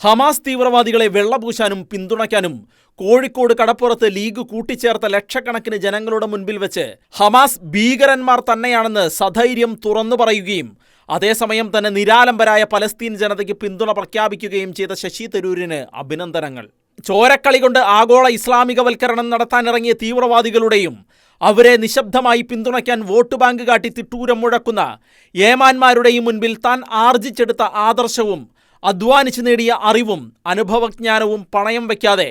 Hamas തീവ്രവാദികളെ വെള്ളപൂശാനും പിന്തുണയ്ക്കാനും കോഴിക്കോട് കടപ്പുറത്ത് league കൂട്ടിച്ചേർത്ത ലക്ഷക്കണക്കിന് ജനങ്ങളുടെ മുൻപിൽ വെച്ച് ഹമാസ് ഭീകരന്മാർ തന്നെയാണെന്ന് സധൈര്യം തുറന്നു പറയുകയും അതേസമയം തന്നെ നിരാലംബരായ പലസ്തീൻ ജനതയ്ക്ക് പിന്തുണ പ്രഖ്യാപിക്കുകയും ചെയ്ത ശശി തരൂരിന് അഭിനന്ദനങ്ങൾ. ചോരക്കളി കൊണ്ട് ആഗോള ഇസ്ലാമികവൽക്കരണം നടത്താനിറങ്ങിയ തീവ്രവാദികളുടെയും അവരെ നിശബ്ദമായി പിന്തുണയ്ക്കാൻ വോട്ട് ബാങ്ക് കാട്ടി തിട്ടൂരം മുഴക്കുന്ന ഏമാന്മാരുടെയും മുൻപിൽ താൻ ആർജിച്ചെടുത്ത ആദർശവും അധ്വാനിച്ചു നേടിയ അറിവും അനുഭവജ്ഞാനവും പണയം വയ്ക്കാതെ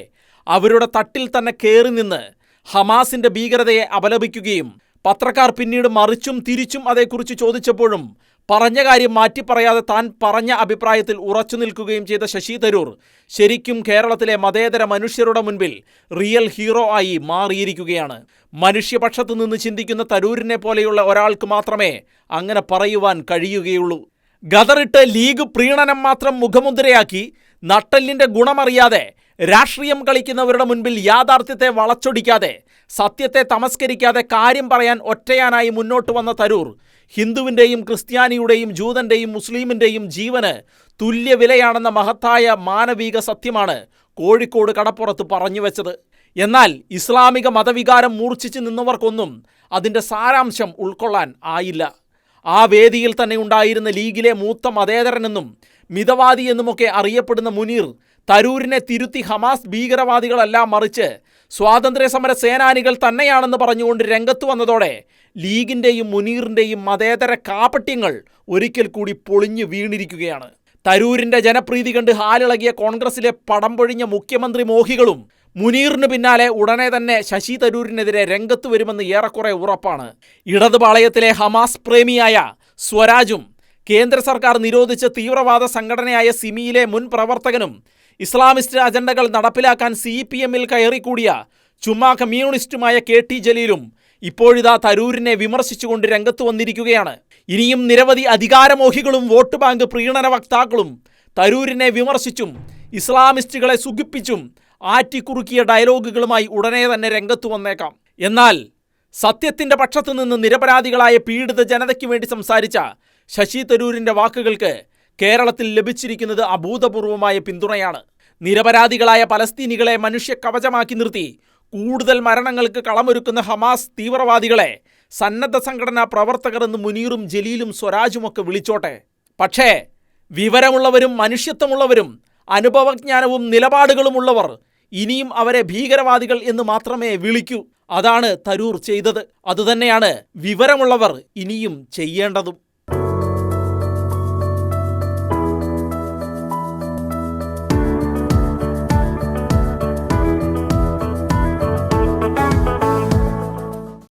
അവരുടെ തട്ടിൽ തന്നെ കയറി നിന്ന് ഹമാസിന്റെ ഭീകരതയെ അപലപിക്കുകയും പത്രക്കാർ പിന്നീട് മറിച്ചും തിരിച്ചും അതേക്കുറിച്ച് ചോദിച്ചപ്പോഴും പറഞ്ഞ കാര്യം മാറ്റിപ്പറയാതെ താൻ പറഞ്ഞ അഭിപ്രായത്തിൽ ഉറച്ചു നിൽക്കുകയും ചെയ്ത ശശി തരൂർ ശരിക്കും കേരളത്തിലെ മതേതര മനുഷ്യരുടെ മുൻപിൽ റിയൽ ഹീറോ ആയി മാറിയിരിക്കുകയാണ്. മനുഷ്യപക്ഷത്തു നിന്ന് ചിന്തിക്കുന്ന തരൂരിനെ പോലെയുള്ള ഒരാൾക്ക് മാത്രമേ അങ്ങനെ പറയുവാൻ കഴിയുകയുള്ളൂ. ഗദറിട്ട് ലീഗ് പ്രീണനം മാത്രം മുഖമുദ്രയാക്കി നട്ടെല്ലിന്റെ ഗുണമറിയാതെ രാഷ്ട്രീയം കളിക്കുന്നവരുടെ മുൻപിൽ യാഥാർത്ഥ്യത്തെ വളച്ചൊടിക്കാതെ സത്യത്തെ തമസ്കരിക്കാതെ കാര്യം പറയാൻ ഒറ്റയാനായി മുന്നോട്ട് വന്ന തരൂർ ഹിന്ദുവിൻ്റെയും ക്രിസ്ത്യാനിയുടെയും ജൂതൻ്റെയും മുസ്ലിമിൻ്റെയും ജീവന് തുല്യവിലയാണെന്ന മഹത്തായ മാനവിക സത്യമാണ് കോഴിക്കോട് കടപ്പുറത്ത് പറഞ്ഞു വെച്ചത്. എന്നാൽ ഇസ്ലാമിക മതവികാരം മൂർച്ഛിച്ച് നിന്നവർക്കൊന്നും അതിൻ്റെ സാരാംശം ഉൾക്കൊള്ളാൻ ആയില്ല. ആ വേദിയിൽ തന്നെ ഉണ്ടായിരുന്ന ലീഗിലെ മൂത്ത മതേതരനെന്നും മിതവാദി എന്നുമൊക്കെ അറിയപ്പെടുന്ന മുനീർ തരൂരിനെ തിരുത്തി ഹമാസ് ഭീകരവാദികളല്ല മറിച്ച് സ്വാതന്ത്ര്യ സമര സേനാനികൾ തന്നെയാണെന്ന് പറഞ്ഞുകൊണ്ട് രംഗത്ത് വന്നതോടെ ലീഗിൻ്റെയും മുനീറിൻ്റെയും മതേതര കാപട്യങ്ങൾ ഒരിക്കൽ കൂടി പൊളിഞ്ഞു വീണിരിക്കുകയാണ്. തരൂരിൻ്റെ ജനപ്രീതി കണ്ട് ഹാലിളകിയ കോൺഗ്രസിലെ പടം പൊഴിഞ്ഞ മുഖ്യമന്ത്രി മോഹികളും മുനീറിന് പിന്നാലെ ഉടനെ തന്നെ ശശി തരൂരിനെതിരെ രംഗത്ത് വരുമെന്ന് ഏറെക്കുറെ ഉറപ്പാണ്. ഇടതുപാളയത്തിലെ ഹമാസ് പ്രേമിയായ സ്വരാജും കേന്ദ്ര സർക്കാർ നിരോധിച്ച തീവ്രവാദ സംഘടനയായ സിമിയിലെ മുൻ പ്രവർത്തകനും ഇസ്ലാമിസ്റ്റ് അജണ്ടകൾ നടപ്പിലാക്കാൻ CPM-ൽ കയറിക്കൂടിയ ചുമ്മാ കമ്മ്യൂണിസ്റ്റുമായ KT ജലീലും ഇപ്പോഴിതാ തരൂരിനെ വിമർശിച്ചുകൊണ്ട് രംഗത്ത് വന്നിരിക്കുകയാണ്. ഇനിയും നിരവധി അധികാരമോഹികളും വോട്ട് ബാങ്ക് പ്രീണന വക്താക്കളും തരൂരിനെ വിമർശിച്ചും ഇസ്ലാമിസ്റ്റുകളെ സുഖിപ്പിച്ചും ആറ്റിക്കുറുക്കിയ ഡയലോഗുകളുമായി ഉടനെ തന്നെ രംഗത്ത് വന്നേക്കാം. എന്നാൽ സത്യത്തിന്റെ പക്ഷത്തു നിന്ന് നിരപരാധികളായ പീഡിത ജനതയ്ക്ക് വേണ്ടി സംസാരിച്ച ശശി തരൂരിന്റെ വാക്കുകൾക്ക് കേരളത്തിൽ ലഭിച്ചിരിക്കുന്നത് അഭൂതപൂർവമായ പിന്തുണയാണ്. നിരപരാധികളായ പലസ്തീനികളെ മനുഷ്യ കവചമാക്കി നിർത്തി കൂടുതൽ മരണങ്ങൾക്ക് കളമൊരുക്കുന്ന ഹമാസ് തീവ്രവാദികളെ സന്നദ്ധ സംഘടനാ പ്രവർത്തകർ എന്ന് മുനീറും ജലീലും സ്വരാജുമൊക്കെ വിളിച്ചോട്ടെ. പക്ഷേ വിവരമുള്ളവരും മനുഷ്യത്വമുള്ളവരും അനുഭവജ്ഞാനവും നിലപാടുകളുമുള്ളവർ ഇനിയും അവരെ ഭീകരവാദികൾ എന്ന് മാത്രമേ വിളിക്കൂ. അതാണ് തരൂർ ചെയ്തത്. അതുതന്നെയാണ് വിവരമുള്ളവർ ഇനിയും ചെയ്യേണ്ടതും.